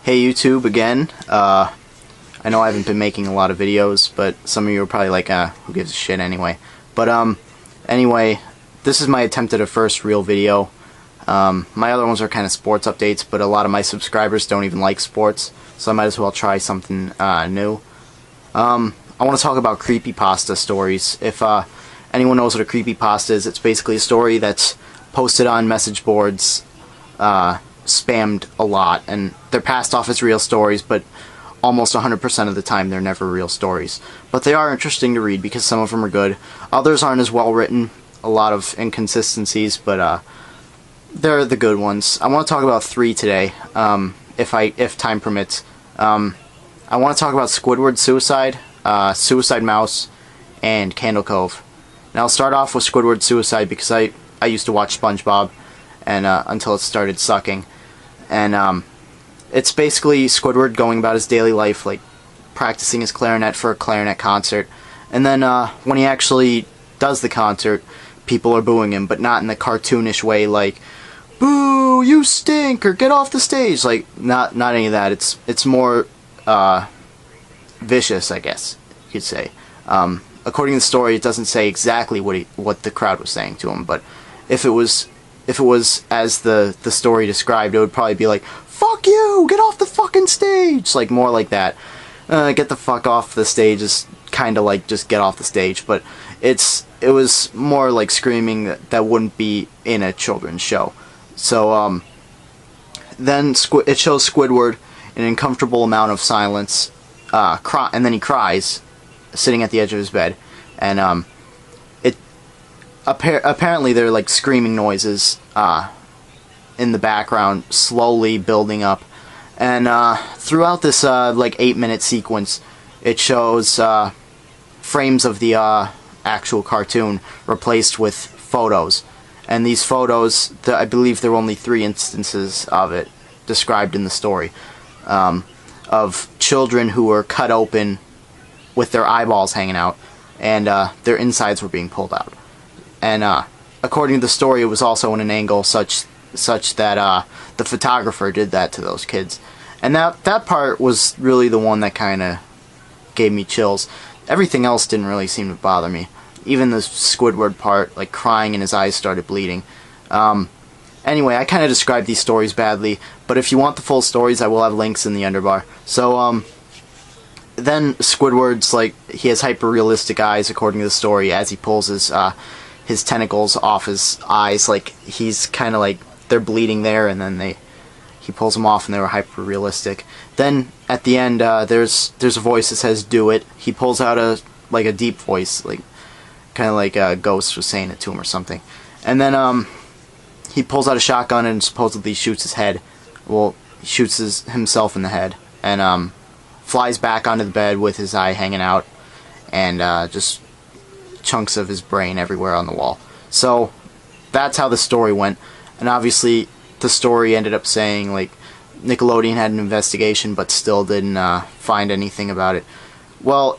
Hey YouTube again. I know I haven't been making a lot of videos, but some of you are probably like, who gives a shit anyway. But anyway, this is my attempt at a first real video. My other ones are kind of sports updates, but a lot of my subscribers don't even like sports, so I might as well try something new. I want to talk about creepypasta stories. If anyone knows what a creepypasta is, it's basically a story that's posted on message boards, spammed a lot, and they're passed off as real stories, but almost 100% of the time they're never real stories. But they are interesting to read because some of them are good. Others aren't as well written, a lot of inconsistencies, but they're the good ones. I want to talk about 3 today, if time permits. I want to talk about Squidward Suicide, Suicide Mouse, and Candle Cove. Now I'll start off with Squidward Suicide because I used to watch SpongeBob and until it started sucking. And it's basically Squidward going about his daily life, like practicing his clarinet for a clarinet concert. And then when he actually does the concert, people are booing him, but not in the cartoonish way, like, "Boo, you stink," or "Get off the stage." Like, not any of that. It's more vicious, I guess you could say. According to the story, it doesn't say exactly what the crowd was saying to him, but if it was as the story described, it would probably be like, "Fuck you! Get off the fucking stage!" Like, more like that. Get the fuck off the stage is kind of like just get off the stage, but it was more like screaming that wouldn't be in a children's show. So then it shows Squidward in an uncomfortable amount of silence, and then he cries, sitting at the edge of his bed, and apparently they're like screaming noises in the background, slowly building up, and throughout this like 8-minute sequence, it shows frames of the actual cartoon replaced with photos, and these photos, I believe there were only 3 instances of it described in the story, of children who were cut open with their eyeballs hanging out, and their insides were being pulled out. And according to the story, it was also in an angle such that the photographer did that to those kids. And that part was really the one that kind of gave me chills. Everything else didn't really seem to bother me. Even the Squidward part, like crying and his eyes started bleeding. Anyway, I kind of described these stories badly, but if you want the full stories, I will have links in the underbar. So, then Squidward's like, he has hyper-realistic eyes according to the story as he pulls his tentacles off his eyes, like he's kind of like they're bleeding there, and then he pulls them off and they were hyper-realistic. Then at the end, there's a voice that says "Do it." He pulls out a deep voice, like kind of like a ghost was saying it to him or something. And then he pulls out a shotgun and supposedly shoots his head. Well, he shoots himself in the head, and flies back onto the bed with his eye hanging out, and just chunks of his brain everywhere on the wall. So that's how the story went. And obviously the story ended up saying like Nickelodeon had an investigation but still didn't find anything about it. Well,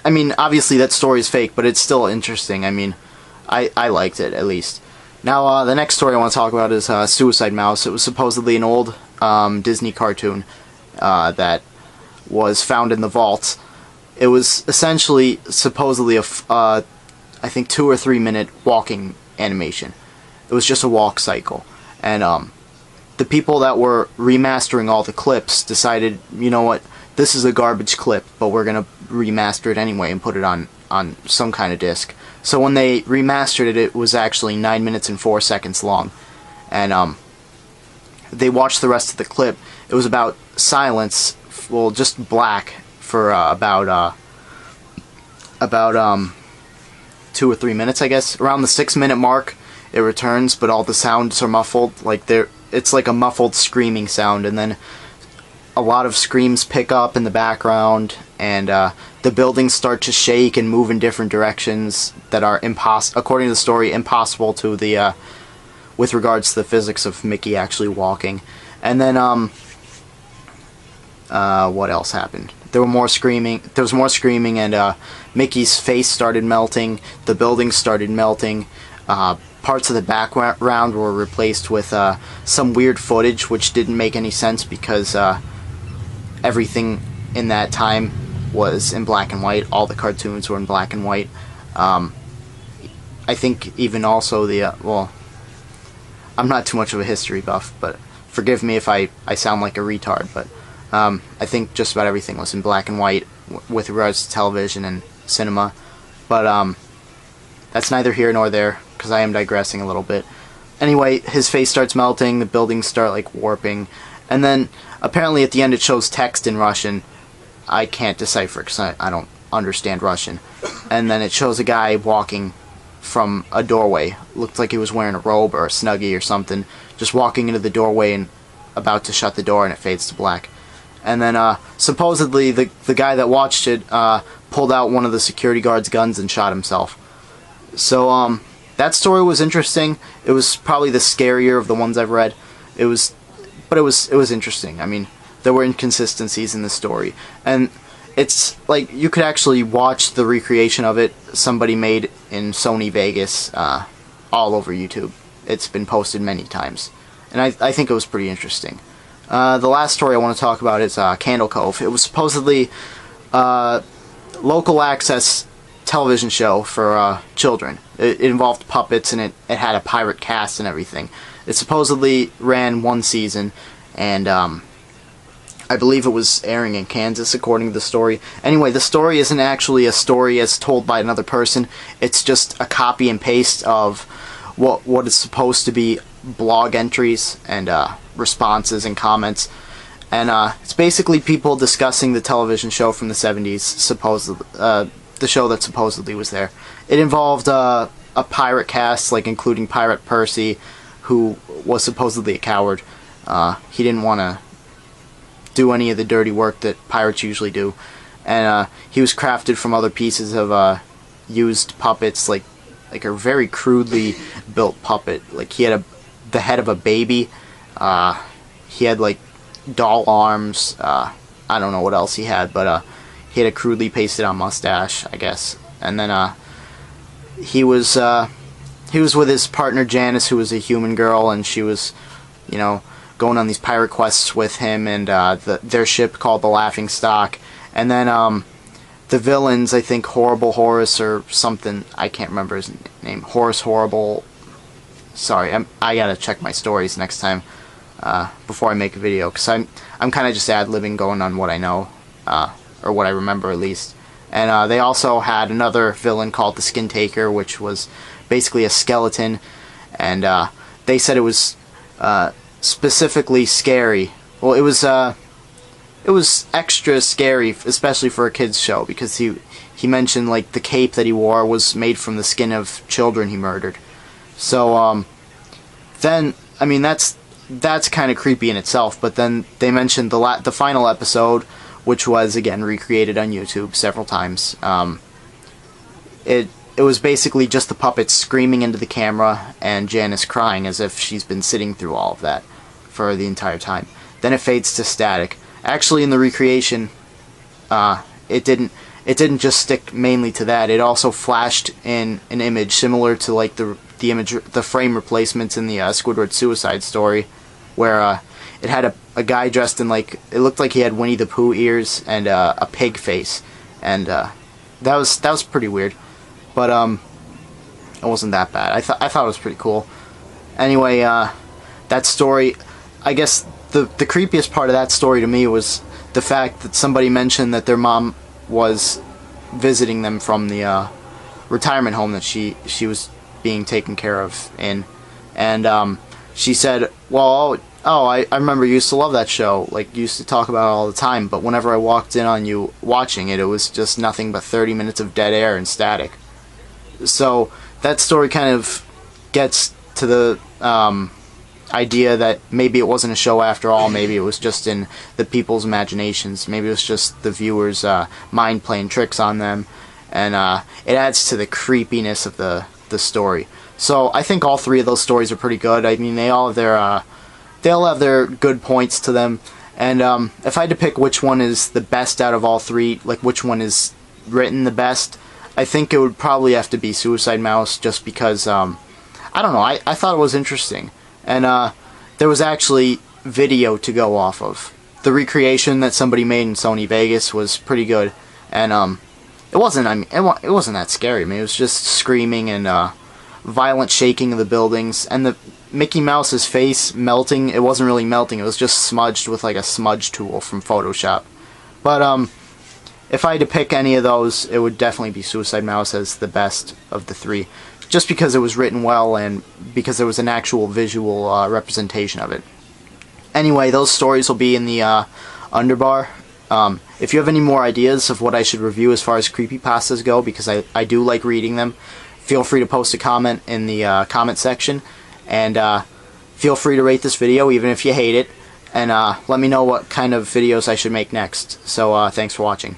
I mean, obviously that story is fake, but it's still interesting. I mean, I liked it, at least. Now the next story I want to talk about is Suicide Mouse. It was supposedly an old Disney cartoon that was found in the vault. It was essentially, supposedly, I think 2 or 3 minute walking animation. It was just a walk cycle. And the people that were remastering all the clips decided, you know what, this is a garbage clip, but we're going to remaster it anyway and put it on some kind of disc. So when they remastered it, it was actually 9 minutes and 4 seconds long. And they watched the rest of the clip. It was about silence, well, just black, for about 2 or 3 minutes, I guess. Around the 6-minute mark, it returns, but all the sounds are muffled. Like it's like a muffled screaming sound, and then a lot of screams pick up in the background, and the buildings start to shake and move in different directions that are according to the story, impossible to the with regards to the physics of Mickey actually walking. And then what else happened? There was more screaming, and Mickey's face started melting. The buildings started melting. Parts of the background were replaced with some weird footage, which didn't make any sense because everything in that time was in black and white. All the cartoons were in black and white. I think even also the, well, I'm not too much of a history buff, but forgive me if I sound like a retard, but I think just about everything was in black and white with regards to television and cinema. But that's neither here nor there, because I am digressing a little bit. Anyway, his face starts melting, the buildings start like warping, and then apparently at the end it shows text in Russian. I can't decipher because I don't understand Russian. And then it shows a guy walking from a doorway. Looked like he was wearing a robe or a snuggie or something, just walking into the doorway and about to shut the door, and it fades to black. And then supposedly the guy that watched it pulled out one of the security guard's guns and shot himself. So that story was interesting. It was probably the scarier of the ones I've read. It was interesting. I mean, there were inconsistencies in the story, and it's like you could actually watch the recreation of it. Somebody made in Sony Vegas all over YouTube. It's been posted many times, and I think it was pretty interesting. The last story I want to talk about is Candle Cove. It was supposedly local access television show for children. It involved puppets, and it had a pirate cast and everything. It supposedly ran one season, and I believe it was airing in Kansas, according to the story. Anyway, the story isn't actually a story as told by another person. It's just a copy and paste of what is supposed to be blog entries and responses and comments. And it's basically people discussing the television show from the 70s, supposedly, the show that supposedly was there. It involved a pirate cast, like including Pirate Percy, who was supposedly a coward. He didn't want to do any of the dirty work that pirates usually do, and he was crafted from other pieces of used puppets, like a very crudely built puppet. Like he had the head of a baby. He had like doll arms. I don't know what else he had, but he had a crudely pasted on mustache, I guess. And then he was with his partner Janice, who was a human girl, and she was, you know, going on these pirate quests with him and their ship called the Laughing Stock. And then the villains, I think Horrible Horace or something, I can't remember his name, Horace Horrible. Sorry, I gotta check my stories next time before I make a video, because I'm kind of just ad-libbing, going on what I know, or what I remember at least. And they also had another villain called the Skin Taker, which was basically a skeleton, and they said it was specifically scary. Well, it was extra scary, especially for a kids show, because he mentioned like the cape that he wore was made from the skin of children he murdered. So then, I mean, that's kind of creepy in itself. But then they mentioned the final episode, which was again recreated on YouTube several times. It was basically just the puppets screaming into the camera and Janice crying as if she's been sitting through all of that for the entire time. Then it fades to static. Actually, in the recreation, it didn't just stick mainly to that. It also flashed in an image similar to like the frame replacements in the Squidward Suicide Story, where it had a guy dressed in, like, it looked like he had Winnie the Pooh ears and a pig face, and that was pretty weird. But it wasn't that bad. I thought it was pretty cool. Anyway, that story, I guess the creepiest part of that story to me was the fact that somebody mentioned that their mom was visiting them from the retirement home that she was being taken care of in, and she said, well, I remember you used to love that show, like you used to talk about it all the time, but whenever I walked in on you watching it, it was just nothing but 30 minutes of dead air and static. So that story kind of gets to the idea that maybe it wasn't a show after all. Maybe it was just in the people's imaginations. Maybe it was just the viewers' mind playing tricks on them, and it adds to the creepiness of the story. So I think all three of those stories are pretty good. I mean, they all have their good points to them. And if I had to pick which one is the best out of all three, like which one is written the best, I think it would probably have to be Suicide Mouse, just because, I don't know, I thought it was interesting. And there was actually video to go off of. the recreation that somebody made in Sony Vegas was pretty good, and it wasn't. I mean, it wasn't that scary. I mean, it was just screaming and violent shaking of the buildings, and the Mickey Mouse's face melting. It wasn't really melting. It was just smudged with like a smudge tool from Photoshop. But if I had to pick any of those, it would definitely be Suicide Mouse as the best of the three, just because it was written well and because there was an actual visual representation of it. Anyway, those stories will be in the underbar. If you have any more ideas of what I should review as far as creepypastas go, because I do like reading them, feel free to post a comment in the comment section, and feel free to rate this video even if you hate it, and let me know what kind of videos I should make next. So thanks for watching.